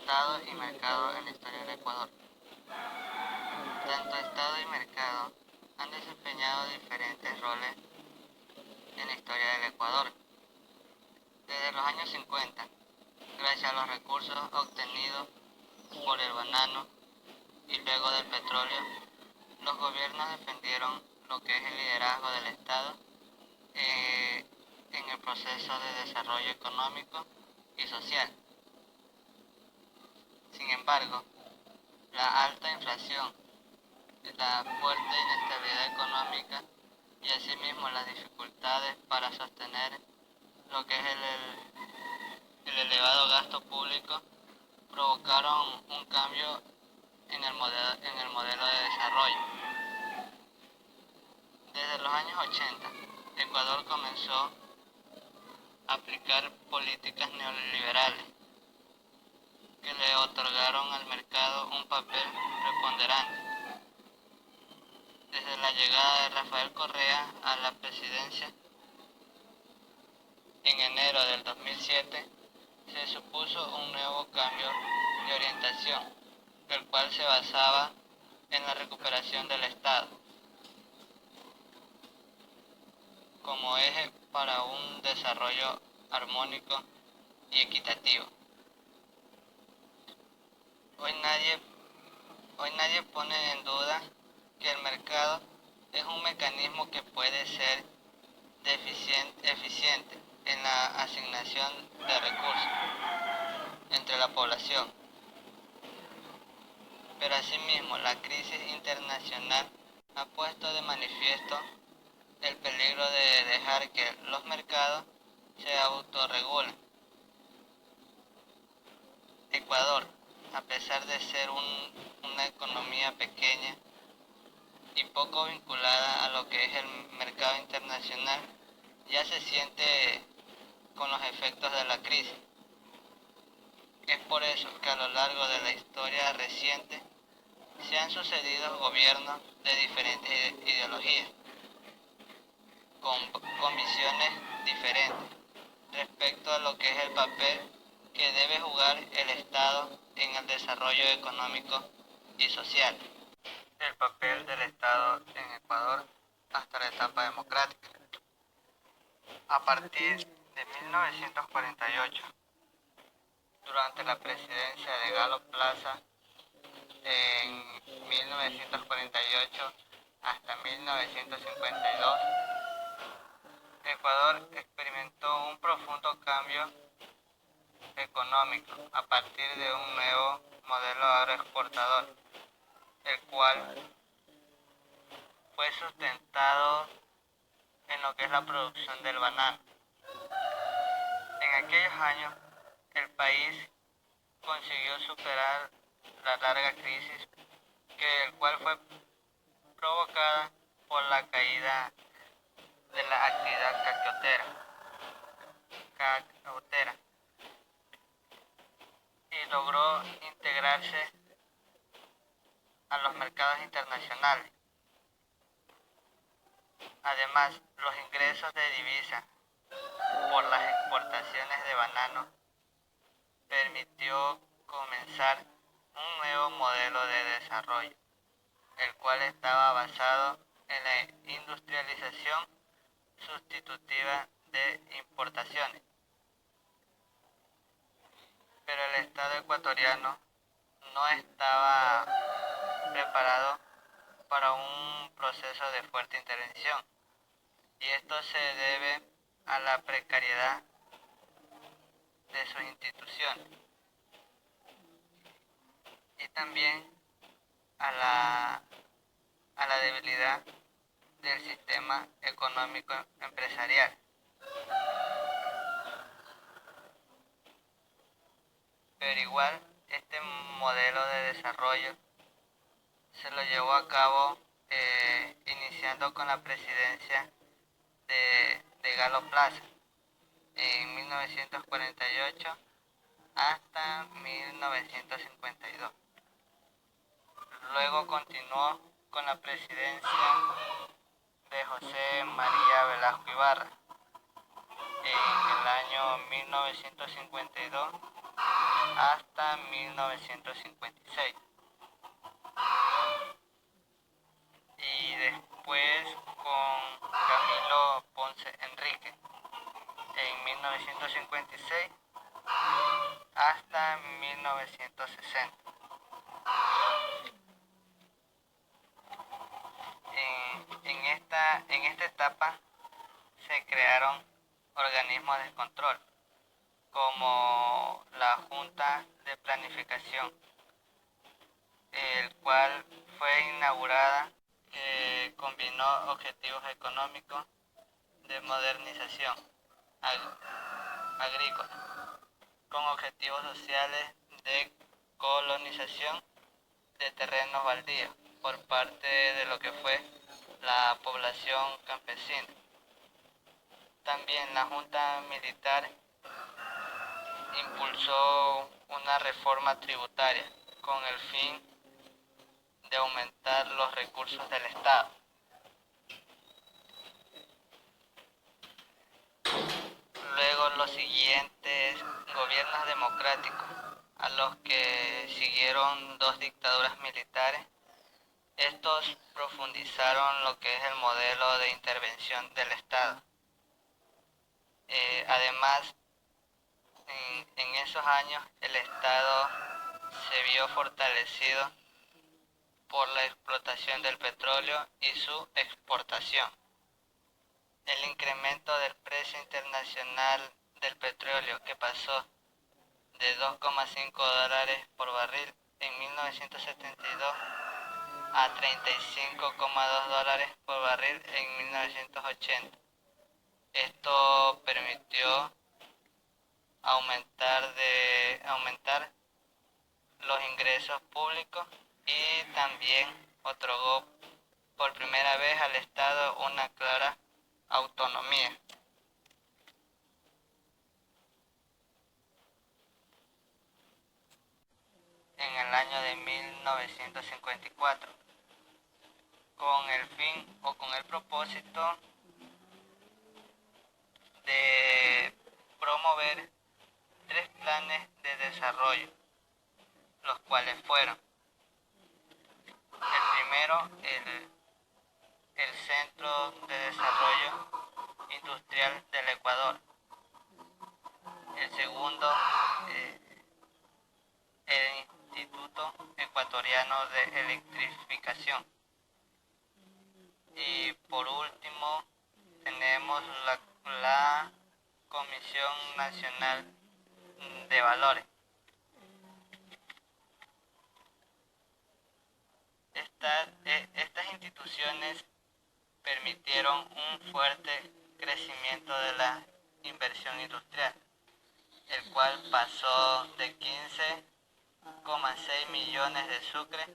Estado y mercado en la historia del Ecuador. Tanto Estado y mercado han desempeñado diferentes roles en la historia del Ecuador. Desde los años 50, gracias a los recursos obtenidos por el banano y luego del petróleo, los gobiernos defendieron lo que es el liderazgo del Estado en el proceso de desarrollo económico y social. Sin embargo, la alta inflación, la fuerte inestabilidad económica y asimismo las dificultades para sostener lo que es el elevado gasto público provocaron un cambio en el modelo de desarrollo. Desde los años 80, Ecuador comenzó a aplicar políticas neoliberales que le otorgaron al mercado un papel preponderante. Desde la llegada de Rafael Correa a la presidencia en enero del 2007, se supuso un nuevo cambio de orientación, el cual se basaba en la recuperación del Estado como eje para un desarrollo armónico y equitativo. Hoy nadie pone en duda que el mercado es un mecanismo que puede ser eficiente en la asignación de recursos entre la población. Pero asimismo, la crisis internacional ha puesto de manifiesto el peligro de dejar que los mercados se autorregulen. Ecuador, a pesar de ser una economía pequeña y poco vinculada a lo que es el mercado internacional, ya se siente con los efectos de la crisis. Es por eso que a lo largo de la historia reciente se han sucedido gobiernos de diferentes ideologías, con visiones diferentes respecto a lo que es el papel que debe jugar el Estado en el desarrollo económico y social. El papel del Estado en Ecuador hasta la etapa democrática. A partir de 1948, durante la presidencia de Galo Plaza, en 1948 hasta 1952, Ecuador experimentó un profundo cambio económico a partir de un nuevo modelo agroexportador, el cual fue sustentado en lo que es la producción del banano. En aquellos años, el país consiguió superar la larga crisis el cual fue provocada por la caída de la actividad cacautera y logró integrarse a los mercados internacionales. Además, los ingresos de divisa por las exportaciones de banano permitió comenzar un nuevo modelo de desarrollo, el cual estaba basado en la industrialización sustitutiva de importaciones. Pero el Estado ecuatoriano no estaba preparado para un proceso de fuerte intervención, y esto se debe a la precariedad de sus instituciones y también a la debilidad del sistema económico empresarial. Pero igual, este modelo de desarrollo se lo llevó a cabo iniciando con la presidencia de Galo Plaza en 1948 hasta 1952. Luego continuó con la presidencia de José María Velasco Ibarra en el año 1952 hasta 1956. Y después con Camilo Ponce Enrique en 1956 hasta 1960. En esta etapa se crearon organismos de control, como la Junta de Planificación, el cual fue inaugurada, que combinó objetivos económicos de modernización agrícola con objetivos sociales de colonización de terrenos baldíos por parte de lo que fue la población campesina. También la Junta Militar impulsó una reforma tributaria con el fin de aumentar los recursos del Estado. Luego los siguientes gobiernos democráticos, a los que siguieron dos dictaduras militares, estos profundizaron lo que es el modelo de intervención del Estado. Además, en esos años el Estado se vio fortalecido por la explotación del petróleo y su exportación. El incremento del precio internacional del petróleo, que pasó de $2,5 por barril en 1972 a $35,2 por barril en 1980. Esto permitió aumentar los ingresos públicos y también otorgó por primera vez al Estado una clara autonomía. En el año de 1954, con el fin o con el propósito de promover 3 planes de desarrollo, los cuales fueron: el primero, el Centro de Desarrollo Industrial del Ecuador; el segundo, el Instituto Ecuatoriano de Electrificación; y por último tenemos la Comisión Nacional de Valores. Estas instituciones permitieron un fuerte crecimiento de la inversión industrial, el cual pasó de 15,6 millones de sucres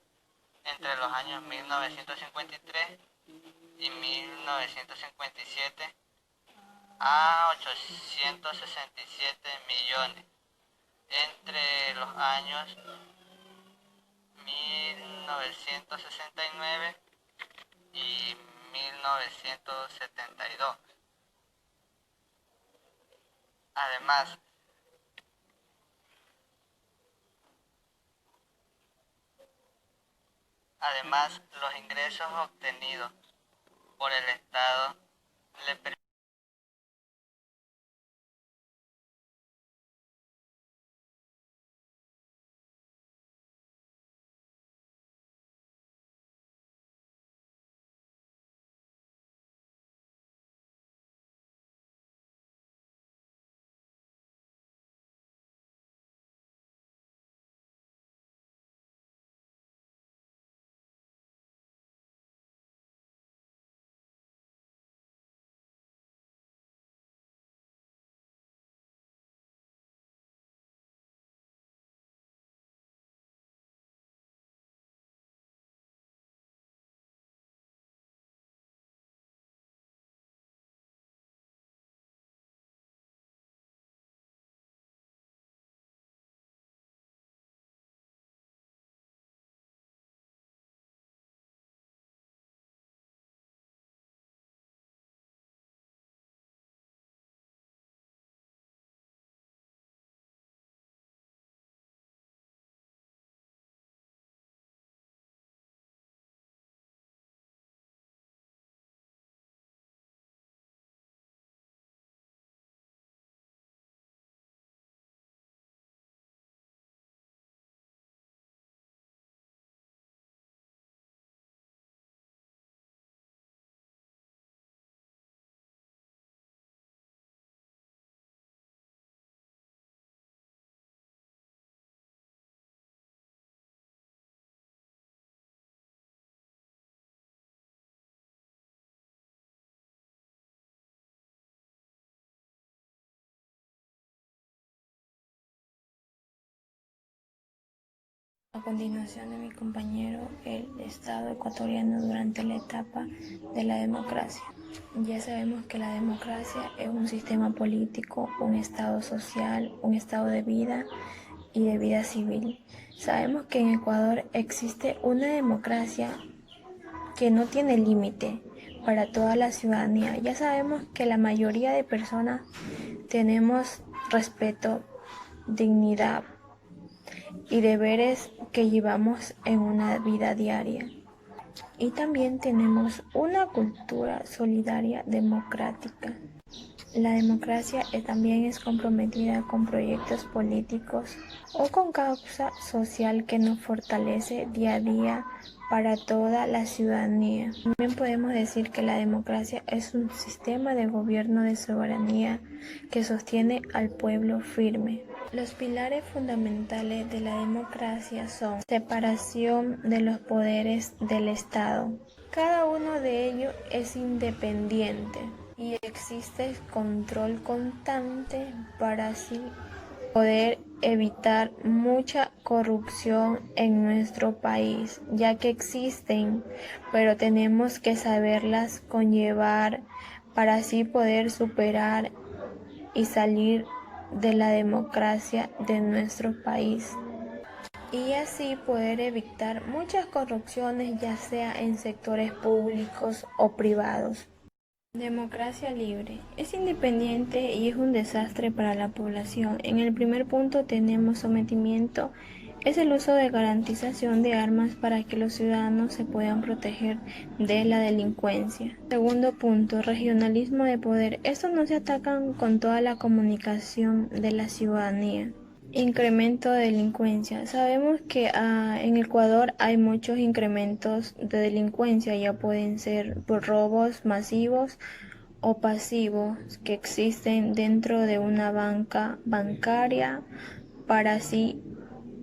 entre los años 1953 y 1957 a 867 millones entre los años 1969 y 1972. Además, los ingresos obtenidos por el Estado le permitieron A continuación de mi compañero, el Estado ecuatoriano durante la etapa de la democracia. Ya sabemos que la democracia es un sistema político, un estado social, un estado de vida y de vida civil. Sabemos que en Ecuador existe una democracia que no tiene límite para toda la ciudadanía. Ya sabemos que la mayoría de personas tenemos respeto, dignidad y deberes que llevamos en una vida diaria. Y también tenemos una cultura solidaria democrática. La democracia también es comprometida con proyectos políticos o con causa social que nos fortalece día a día para toda la ciudadanía. También podemos decir que la democracia es un sistema de gobierno de soberanía que sostiene al pueblo firme. Los pilares fundamentales de la democracia son separación de los poderes del Estado. Cada uno de ellos es independiente y existe control constante para así poder evitar mucha corrupción en nuestro país, ya que existen, pero tenemos que saberlas conllevar para así poder superar y salir de la democracia de nuestro país y así poder evitar muchas corrupciones, ya sea en sectores públicos o privados. Democracia libre. Es independiente y es un desastre para la población. En el primer punto tenemos sometimiento. Es el uso de garantización de armas para que los ciudadanos se puedan proteger de la delincuencia. Segundo punto, regionalismo de poder. Estos no se atacan con toda la comunicación de la ciudadanía. Incremento de delincuencia. Sabemos que en Ecuador hay muchos incrementos de delincuencia, ya pueden ser por robos masivos o pasivos que existen dentro de una banca bancaria para así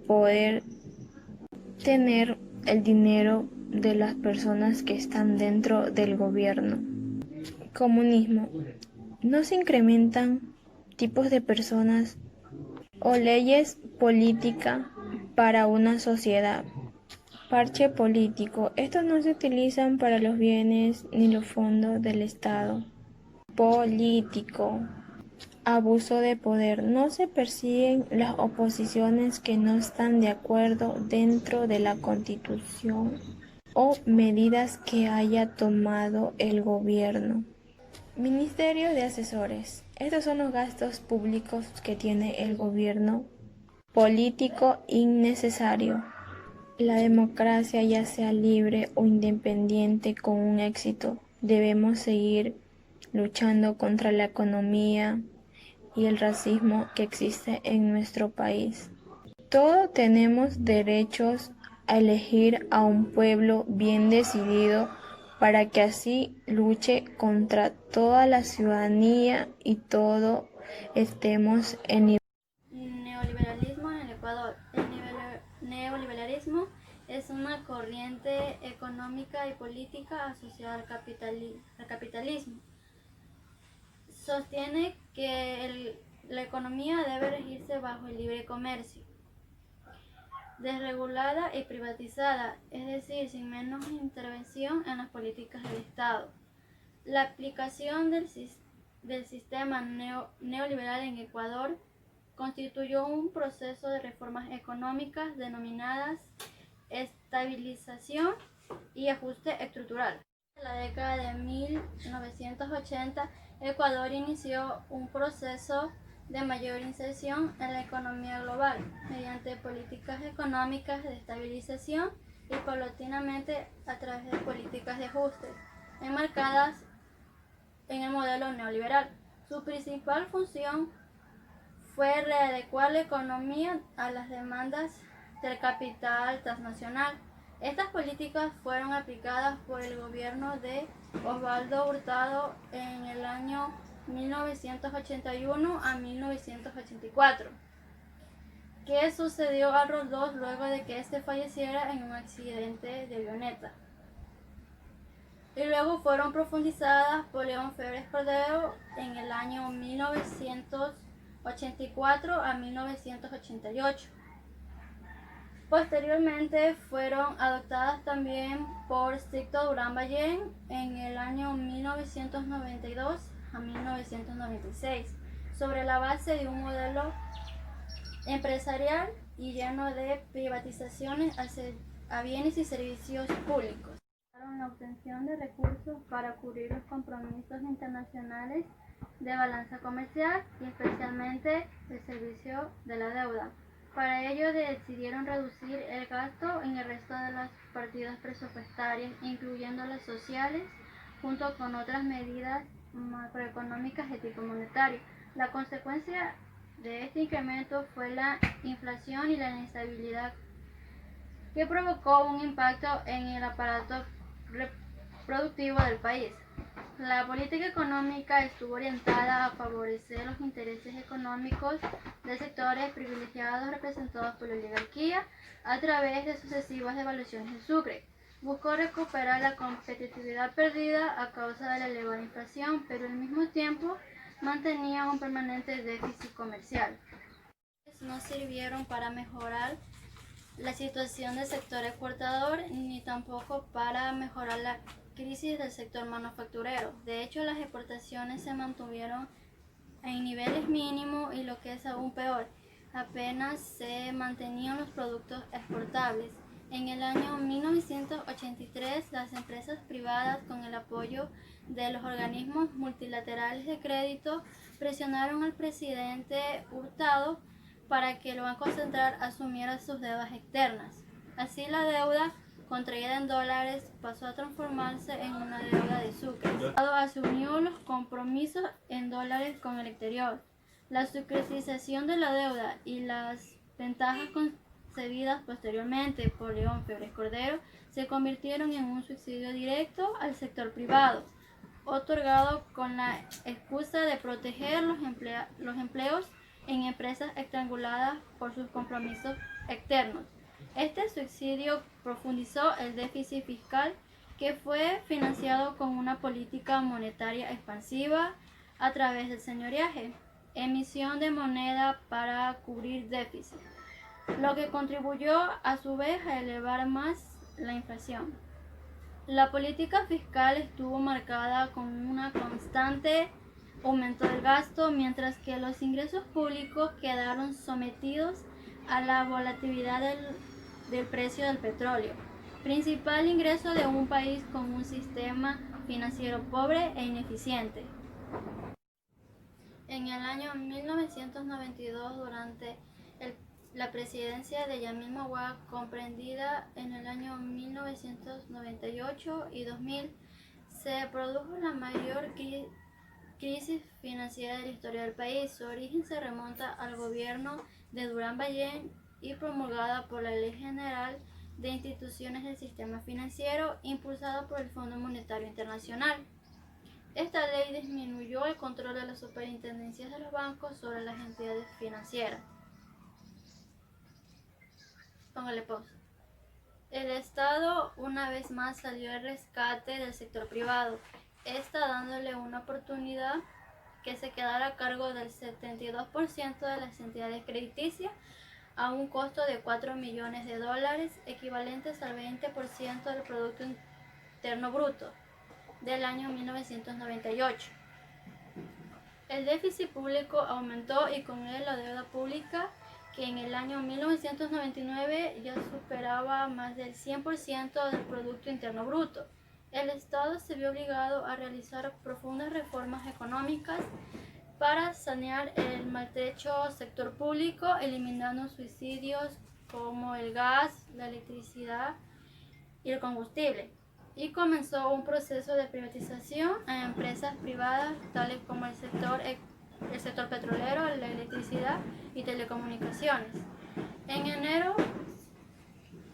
poder tener el dinero de las personas que están dentro del gobierno. Comunismo. No se incrementan tipos de personas o leyes políticas para una sociedad. Parche político. Estos no se utilizan para los bienes ni los fondos del Estado. Político. Abuso de poder. No se persiguen las oposiciones que no están de acuerdo dentro de la Constitución o medidas que haya tomado el gobierno. Ministerio de asesores. Estos son los gastos públicos que tiene el gobierno político innecesario. La democracia, ya sea libre o independiente, con un éxito, debemos seguir luchando contra la economía y el racismo que existe en nuestro país. Todos tenemos derechos a elegir a un pueblo bien decidido para que así luche contra toda la ciudadanía y todos estemos en Neoliberalismo en el Ecuador. El neoliberalismo es una corriente económica y política asociada al capitalismo. Sostiene que la economía debe regirse bajo el libre comercio, desregulada y privatizada, es decir, sin menos intervención en las políticas del Estado. La aplicación del sistema neoliberal en Ecuador constituyó un proceso de reformas económicas denominadas estabilización y ajuste estructural. En la década de 1980, Ecuador inició un proceso de mayor inserción en la economía global mediante políticas económicas de estabilización y paulatinamente a través de políticas de ajuste enmarcadas en el modelo neoliberal. Su principal función fue readecuar la economía a las demandas del capital transnacional. Estas políticas fueron aplicadas por el gobierno de Osvaldo Hurtado en el año 1981 a 1984, que sucedió a Roldós luego de que éste falleciera en un accidente de avioneta. Y luego fueron profundizadas por León Febres Cordero en el año 1984 a 1988. Posteriormente fueron adoptadas también por Sixto Durán Ballén en el año 1992 a 1996, sobre la base de un modelo empresarial y lleno de privatizaciones a bienes y servicios públicos. La obtención de recursos para cubrir los compromisos internacionales de balanza comercial y especialmente el servicio de la deuda. Para ello decidieron reducir el gasto en el resto de las partidas presupuestarias, incluyendo las sociales, junto con otras medidas macroeconómicas de tipo monetario. La consecuencia de este incremento fue la inflación y la inestabilidad que provocó un impacto en el aparato productivo del país. La política económica estuvo orientada a favorecer los intereses económicos de sectores privilegiados representados por la oligarquía a través de sucesivas devaluaciones del sucre. Buscó recuperar la competitividad perdida a causa de la elevada inflación, pero al mismo tiempo mantenía un permanente déficit comercial. No sirvieron para mejorar la situación del sector exportador ni tampoco para mejorar la crisis del sector manufacturero. De hecho, las exportaciones se mantuvieron en niveles mínimos y lo que es aún peor, apenas se mantenían los productos exportables. En el año 1983, las empresas privadas, con el apoyo de los organismos multilaterales de crédito, presionaron al presidente Hurtado para que el Banco Central asumiera sus deudas externas. Así, la deuda contraída en dólares pasó a transformarse en una deuda de sucre. El Estado asumió los compromisos en dólares con el exterior. La sucretización de la deuda y las ventajas concebidas posteriormente por León Febres Cordero se convirtieron en un subsidio directo al sector privado, otorgado con la excusa de proteger los empleos en empresas estranguladas por sus compromisos externos. Este subsidio profundizó el déficit fiscal, que fue financiado con una política monetaria expansiva a través del señoreaje, emisión de moneda para cubrir déficit, lo que contribuyó a su vez a elevar más la inflación. La política fiscal estuvo marcada con una constante aumento del gasto, mientras que los ingresos públicos quedaron sometidos a la volatilidad del precio del petróleo, principal ingreso de un país con un sistema financiero pobre e ineficiente. En el año 1992, durante la presidencia de Yamil Maguad, comprendida en el año 1998 y 2000, se produjo la mayor crisis financiera de la historia del país. Su origen se remonta al gobierno de Durán Ballén y promulgada por la Ley General de Instituciones del Sistema Financiero, impulsada por el Fondo Monetario Internacional. Esta ley disminuyó el control de las superintendencias de los bancos sobre las entidades financieras. Póngale pausa. El Estado una vez más salió al rescate del sector privado, dándole una oportunidad que se quedara a cargo del 72% de las entidades crediticias a un costo de $4 millones, equivalentes al 20% del Producto Interno Bruto del año 1998. El déficit público aumentó y con él la deuda pública, que en el año 1999 ya superaba más del 100% del Producto Interno Bruto. El Estado se vio obligado a realizar profundas reformas económicas para sanear el maltrecho sector público, eliminando subsidios como el gas, la electricidad y el combustible, y comenzó un proceso de privatización a empresas privadas tales como el sector petrolero, la electricidad y telecomunicaciones. En enero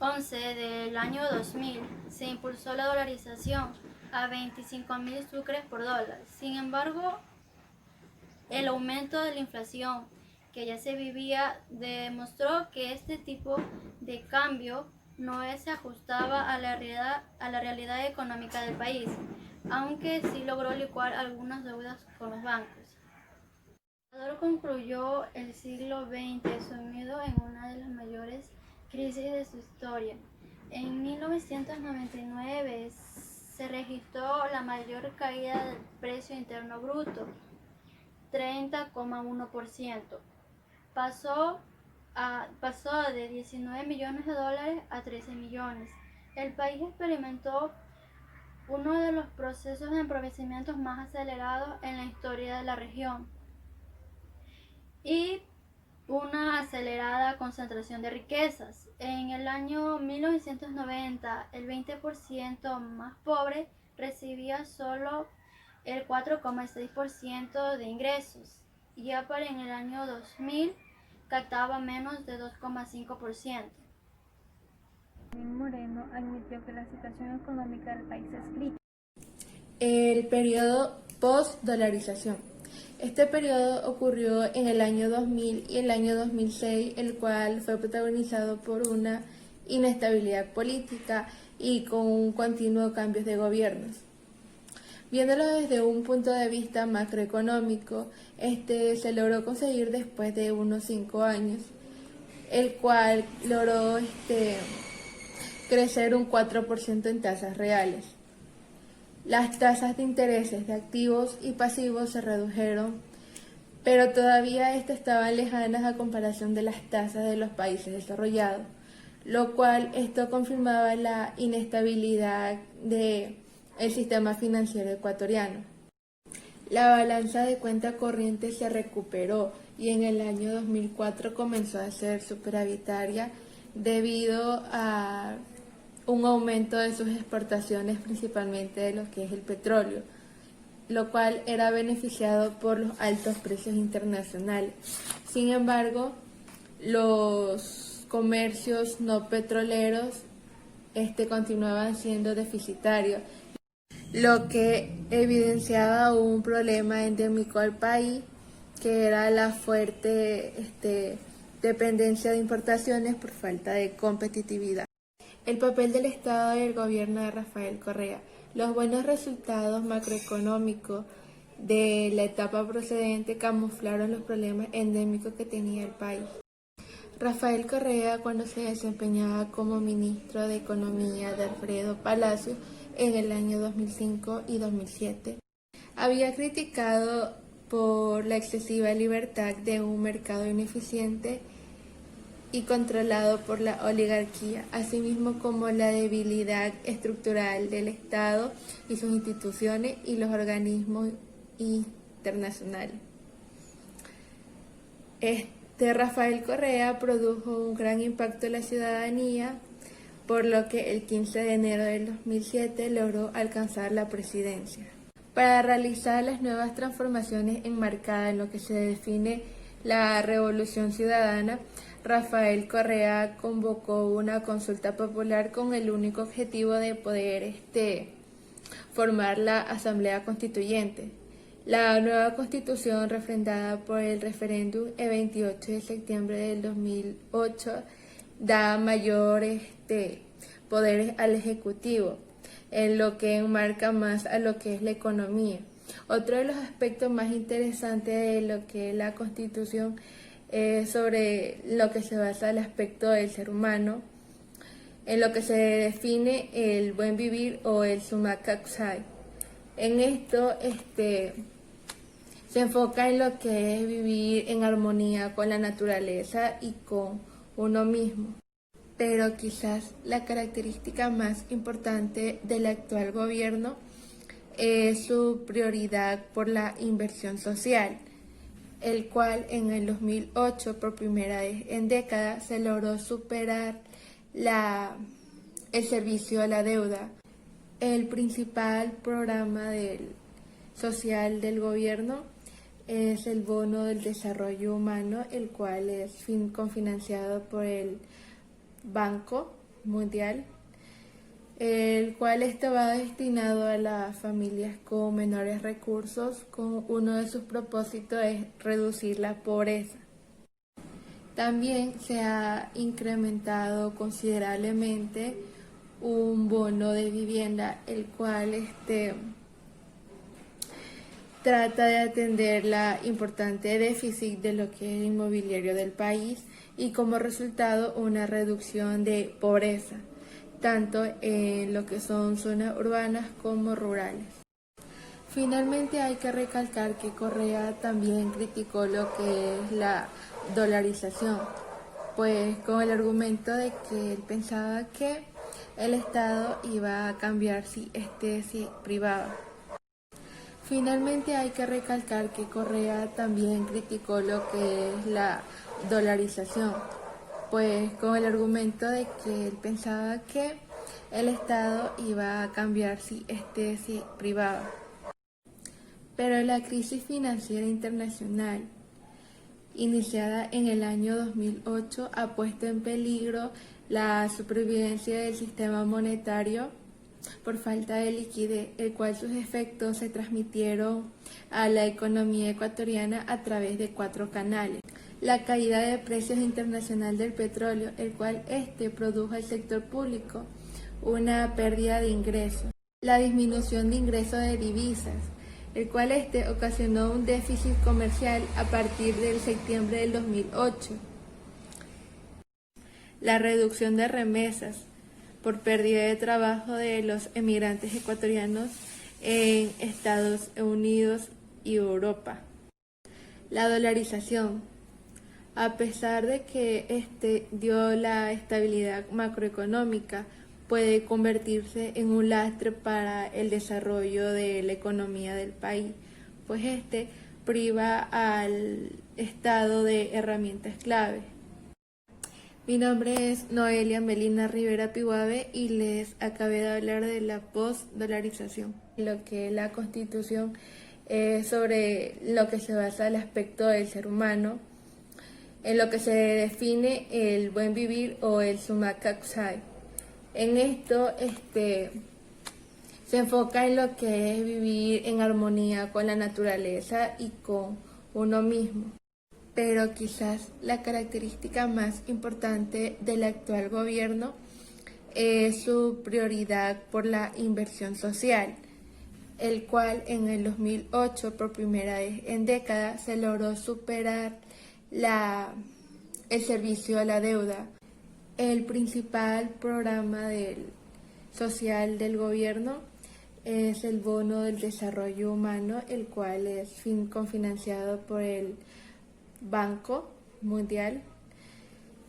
11 del año 2000 se impulsó la dolarización a 25.000 sucres por dólar. Sin embargo, el aumento de la inflación que ya se vivía demostró que este tipo de cambio no se ajustaba a la realidad económica del país, aunque sí logró licuar algunas deudas con los bancos. El Ecuador concluyó el siglo XX sumido en una de las mayores Crisis de su historia. En 1999 se registró la mayor caída del precio interno bruto, 30,1%. Pasó de 19 millones de dólares a 13 millones. El país experimentó uno de los procesos de empobrecimiento más acelerados en la historia de la región y una acelerada concentración de riquezas. En el año 1990, el 20% más pobre recibía solo el 4,6% de ingresos, y ya para en el año 2000 captaba menos de 2,5%. Moreno admitió que la situación económica del país es crítica. El periodo post-dolarización. Este periodo ocurrió en el año 2000 y el año 2006, el cual fue protagonizado por una inestabilidad política y con continuos cambios de gobiernos. Viéndolo desde un punto de vista macroeconómico, se logró conseguir después de unos 5 años, el cual logró crecer un 4% en tasas reales. Las tasas de intereses de activos y pasivos se redujeron, pero todavía estaban lejanas a comparación de las tasas de los países desarrollados, lo cual esto confirmaba la inestabilidad del sistema financiero ecuatoriano. La balanza de cuenta corriente se recuperó y en el año 2004 comenzó a ser superavitaria debido a un aumento de sus exportaciones, principalmente de lo que es el petróleo, lo cual era beneficiado por los altos precios internacionales. Sin embargo, los comercios no petroleros continuaban siendo deficitarios, lo que evidenciaba un problema endémico al país, que era la fuerte dependencia de importaciones por falta de competitividad. El papel del Estado y el gobierno de Rafael Correa. Los buenos resultados macroeconómicos de la etapa procedente camuflaron los problemas endémicos que tenía el país. Rafael Correa, cuando se desempeñaba como ministro de Economía de Alfredo Palacio en el año 2005 y 2007, había criticado por la excesiva libertad de un mercado ineficiente y controlado por la oligarquía, asimismo como la debilidad estructural del Estado y sus instituciones y los organismos internacionales. Rafael Correa produjo un gran impacto en la ciudadanía, por lo que el 15 de enero del 2007 logró alcanzar la presidencia. Para realizar las nuevas transformaciones enmarcadas en lo que se define la Revolución Ciudadana, Rafael Correa convocó una consulta popular con el único objetivo de poder formar la Asamblea Constituyente. La nueva Constitución, refrendada por el referéndum el 28 de septiembre del 2008, da mayores poderes al Ejecutivo, en lo que enmarca más a lo que es la economía. Otro de los aspectos más interesantes de lo que es la Constitución es sobre lo que se basa el aspecto del ser humano, en lo que se define el buen vivir o el summa causai. En esto se enfoca en lo que es vivir en armonía con la naturaleza y con uno mismo. Pero quizás la característica más importante del actual gobierno es su prioridad por la inversión social, el cual en el 2008, por primera vez en décadas, se logró superar el servicio a la deuda. El principal programa social del gobierno es el Bono del Desarrollo Humano, el cual es cofinanciado por el Banco Mundial, el cual va destinado a las familias con menores recursos, con uno de sus propósitos es reducir la pobreza. También se ha incrementado considerablemente un bono de vivienda, el cual trata de atender la importante déficit de lo que es el inmobiliario del país y como resultado una reducción de pobreza, tanto en lo que son zonas urbanas como rurales. Finalmente hay que recalcar que Correa también criticó lo que es la dolarización, pues con el argumento de que él pensaba que el Estado iba a cambiar si se privaba. Finalmente hay que recalcar que Correa también criticó lo que es la dolarización, pues con el argumento de que él pensaba que el Estado iba a cambiar si se privaba. Pero la crisis financiera internacional, iniciada en el año 2008, ha puesto en peligro la supervivencia del sistema monetario por falta de liquidez, el cual sus efectos se transmitieron a la economía ecuatoriana a través de 4 canales. La caída de precios internacional del petróleo, el cual produjo al sector público una pérdida de ingresos. La disminución de ingresos de divisas, el cual ocasionó un déficit comercial a partir del septiembre del 2008. La reducción de remesas por pérdida de trabajo de los emigrantes ecuatorianos en Estados Unidos y Europa. La dolarización. A pesar de que dio la estabilidad macroeconómica, puede convertirse en un lastre para el desarrollo de la economía del país, pues priva al Estado de herramientas clave. Mi nombre es Noelia Melina Rivera Pihuave y les acabé de hablar de la postdolarización. Lo que la Constitución es sobre lo que se basa el aspecto del ser humano, en lo que se define el buen vivir o el summa causai. En esto se enfoca en lo que es vivir en armonía con la naturaleza y con uno mismo. Pero quizás la característica más importante del actual gobierno es su prioridad por la inversión social, el cual en el 2008, por primera vez en décadas, se logró superar el servicio a la deuda. El principal programa social del gobierno es el Bono del Desarrollo Humano, el cual es cofinanciado por el Banco Mundial,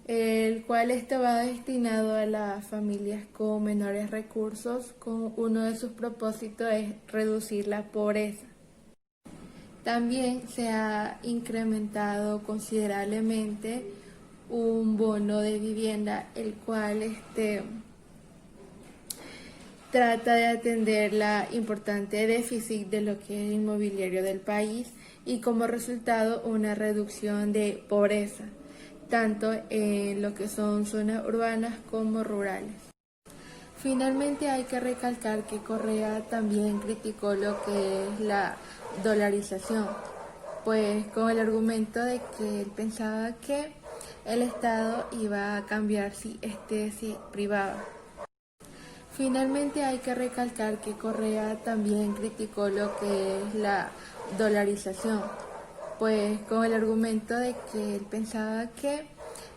el cual va destinado a las familias con menores recursos, con uno de sus propósitos es reducir la pobreza. También se ha incrementado considerablemente un bono de vivienda, el cual trata de atender la importante déficit de lo que es el inmobiliario del país y como resultado una reducción de pobreza, tanto en lo que son zonas urbanas como rurales. Finalmente hay que recalcar que Correa también criticó lo que es la dolarización, pues con el argumento de que él pensaba que el Estado iba a cambiar si se privaba. Finalmente hay que recalcar que Correa también criticó lo que es la dolarización, pues con el argumento de que él pensaba que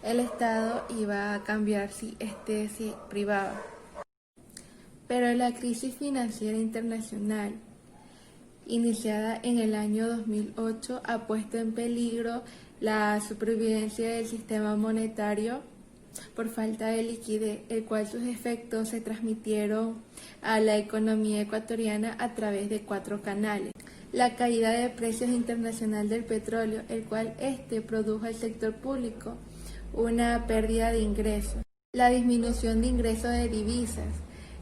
el Estado iba a cambiar si se privaba. Pero la crisis financiera internacional, iniciada en el año 2008, ha puesto en peligro la supervivencia del sistema monetario por falta de liquidez, el cual sus efectos se transmitieron a la economía ecuatoriana a través de 4 canales. La caída de precios internacional del petróleo, el cual produjo al sector público una pérdida de ingresos. La disminución de ingresos de divisas,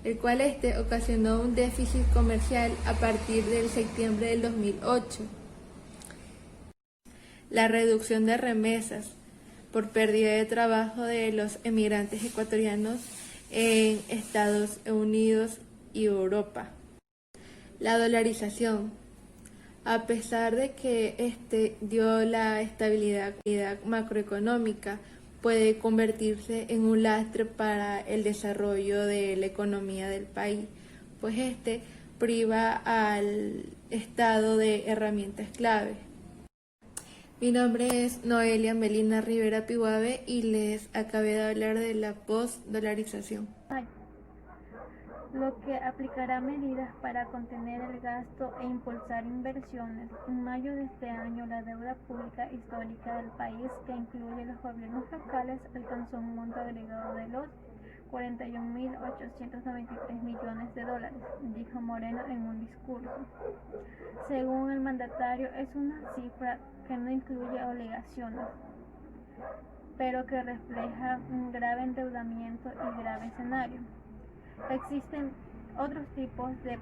el cual ocasionó un déficit comercial a partir del septiembre del 2008. La reducción de remesas por pérdida de trabajo de los emigrantes ecuatorianos en Estados Unidos y Europa. La dolarización. A pesar de que dio la estabilidad macroeconómica, puede convertirse en un lastre para el desarrollo de la economía del país, pues priva al Estado de herramientas clave. Mi nombre es Noelia Melina Rivera Pihuave y les acabé de hablar de la postdolarización. Lo que aplicará medidas para contener el gasto e impulsar inversiones. En mayo de este año, la deuda pública histórica del país, que incluye los gobiernos locales, alcanzó un monto agregado de los 41.893 millones de dólares, dijo Moreno en un discurso. Según el mandatario, es una cifra que no incluye obligaciones, pero que refleja un grave endeudamiento y grave escenario. Existen otros tipos de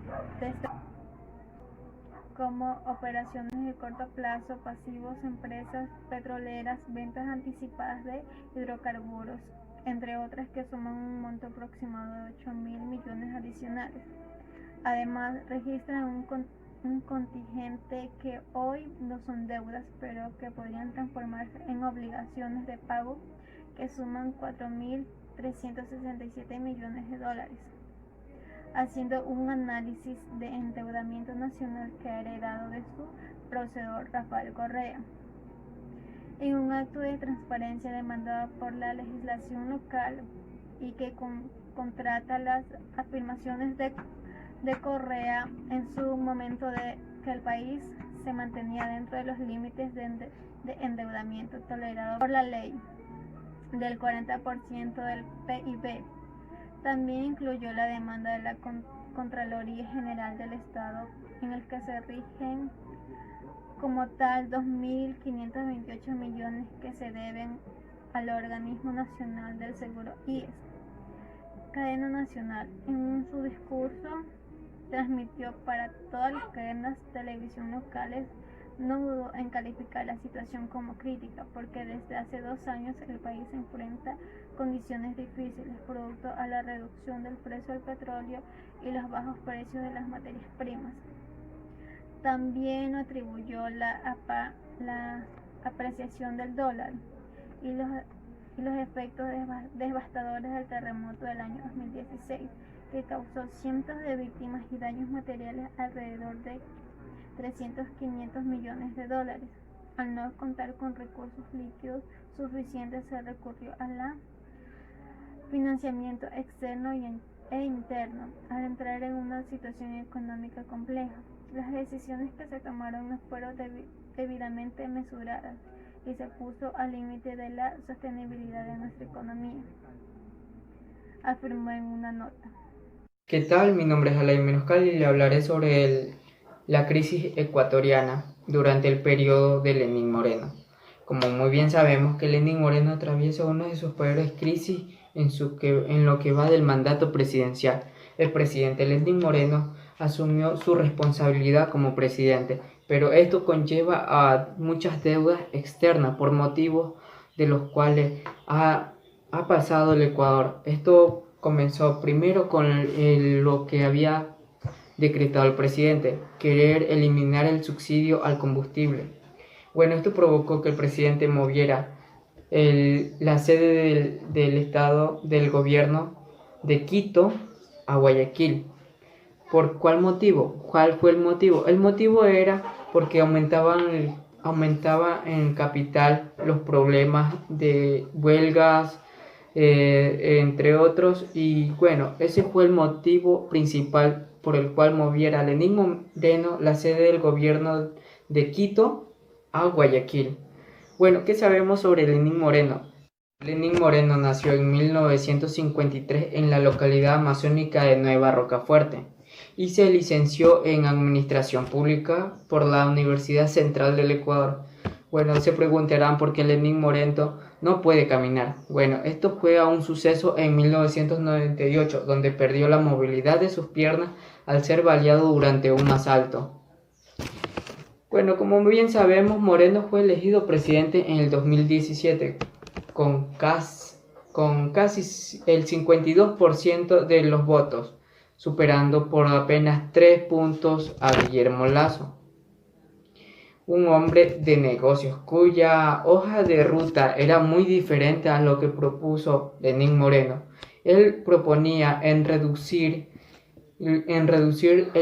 como operaciones de corto plazo, pasivos, empresas petroleras, ventas anticipadas de hidrocarburos, entre otras que suman un monto aproximado de 8.000 millones adicionales. Además, registran un contingente que hoy no son deudas, pero que podrían transformarse en obligaciones de pago que suman 4.367 millones de dólares, haciendo un análisis de endeudamiento nacional que ha heredado de su procedor Rafael Correa. En un acto de transparencia demandado por la legislación local y que contrata las afirmaciones de Correa en su momento de que el país se mantenía dentro de los límites de endeudamiento tolerado por la ley del 40% del PIB. También incluyó la demanda de la Contraloría General del Estado, en el que se rigen como tal 2.528 millones que se deben al Organismo Nacional del Seguro IES. Cadena Nacional, en su discurso, transmitió para todas las cadenas de televisión locales. No dudó en calificar la situación como crítica, porque desde hace 2 años el país enfrenta condiciones difíciles producto a la reducción del precio del petróleo y los bajos precios de las materias primas. También atribuyó la apreciación del dólar y los efectos devastadores del terremoto del año 2016, que causó cientos de víctimas y daños materiales alrededor de 300-500 millones de dólares. Al no contar con recursos líquidos suficientes, se recurrió al financiamiento externo e interno. Al entrar en una situación económica compleja, las decisiones que se tomaron no fueron debidamente mesuradas y se puso al límite de la sostenibilidad de nuestra economía, afirmó en una nota. ¿Qué tal? Mi nombre es Alain Menoscal y le hablaré sobre la crisis ecuatoriana durante el periodo de Lenín Moreno. Como muy bien sabemos que Lenín Moreno atraviesa una de sus peores crisis en lo que va del mandato presidencial. El presidente Lenín Moreno asumió su responsabilidad como presidente, pero esto conlleva a muchas deudas externas por motivos de los cuales ha pasado el Ecuador. Esto comenzó primero con lo que había decretado el presidente, querer eliminar el subsidio al combustible. Bueno, esto provocó que el presidente moviera la sede del Estado, del gobierno de Quito a Guayaquil. ¿Por cuál motivo? ¿Cuál fue el motivo? El motivo era porque aumentaba en capital los problemas de huelgas, entre otros, y bueno, ese fue el motivo principal por el cual moviera Lenín Moreno la sede del gobierno de Quito a Guayaquil. Bueno, ¿qué sabemos sobre Lenín Moreno? Lenín Moreno nació en 1953 en la localidad amazónica de Nueva Rocafuerte y se licenció en Administración Pública por la Universidad Central del Ecuador. Bueno, se preguntarán por qué Lenín Moreno no puede caminar. Bueno, esto fue a un suceso en 1998, donde perdió la movilidad de sus piernas al ser baleado durante un asalto. Bueno, como bien sabemos, Moreno fue elegido presidente en el 2017 con casi el 52% de los votos, superando por apenas 3 puntos a Guillermo Lasso, un hombre de negocios cuya hoja de ruta era muy diferente a lo que propuso Lenín Moreno. Él proponía en reducir en reducir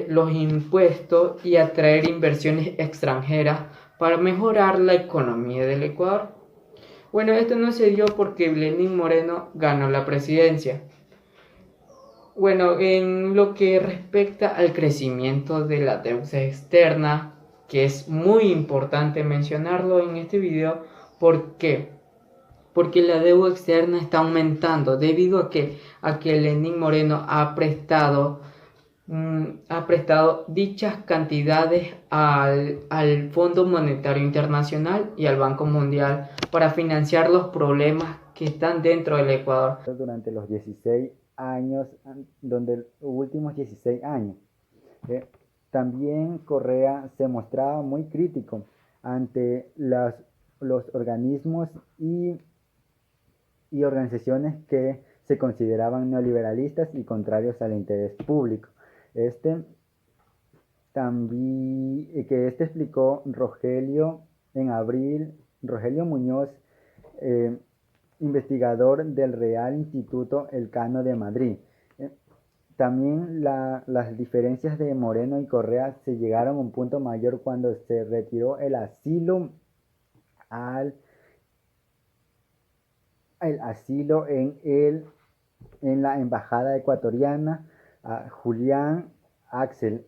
los impuestos y atraer inversiones extranjeras para mejorar la economía del Ecuador. Bueno, esto no se dio porque Lenín Moreno ganó la presidencia. Bueno, en lo que respecta al crecimiento de la deuda externa, que es muy importante mencionarlo en este video, ¿por qué? Porque la deuda externa está aumentando debido a que Lenín Moreno ha prestado dichas cantidades al Fondo Monetario Internacional y al Banco Mundial para financiar los problemas que están dentro del Ecuador. Durante los 16 años, los últimos 16 años. También Correa se mostraba muy crítico ante los organismos y organizaciones que se consideraban neoliberalistas y contrarios al interés público. Explicó Rogelio en abril, Rogelio Muñoz, investigador del Real Instituto Elcano de Madrid. También las diferencias de Moreno y Correa se llegaron a un punto mayor cuando se retiró el asilo en la embajada ecuatoriana a Julian Axel,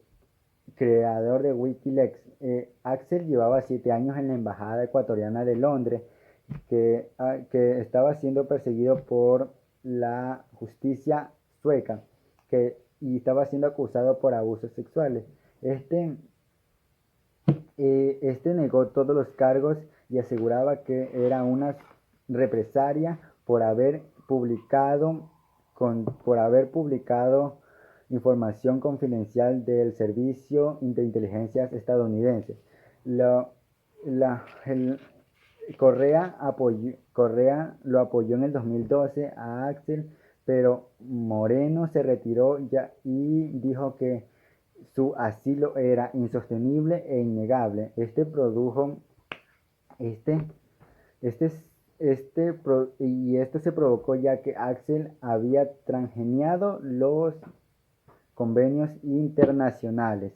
creador de Wikileaks. Axel llevaba 7 años en la embajada ecuatoriana de Londres, que estaba siendo perseguido por la justicia sueca y estaba siendo acusado por abusos sexuales. Negó todos los cargos y aseguraba que era una represalia por haber publicado información confidencial del Servicio de Inteligencia estadounidense. Correa lo apoyó en el 2012 a Axel, pero Moreno se retiró y dijo que su asilo era insostenible e innegable. Esto se provocó ya que Axel había transgeniado los convenios internacionales.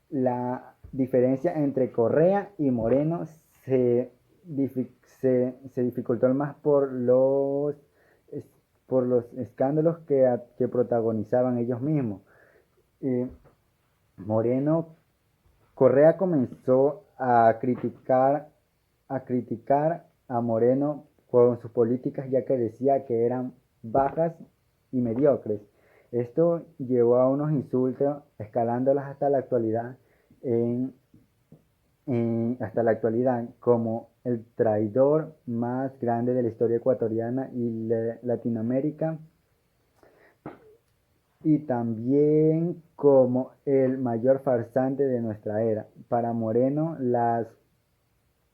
La diferencia entre Correa y Moreno se dificultó más por los escándalos que protagonizaban ellos mismos. Correa comenzó a criticar a Moreno con sus políticas, ya que decía que eran bajas y mediocres. Esto llevó a unos insultos, escalándolas hasta la actualidad, como el traidor más grande de la historia ecuatoriana y Latinoamérica, y también como el mayor farsante de nuestra era. Para Moreno, la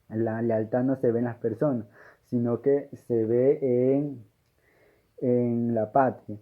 lealtad no se ve en las personas, sino que se ve en la patria.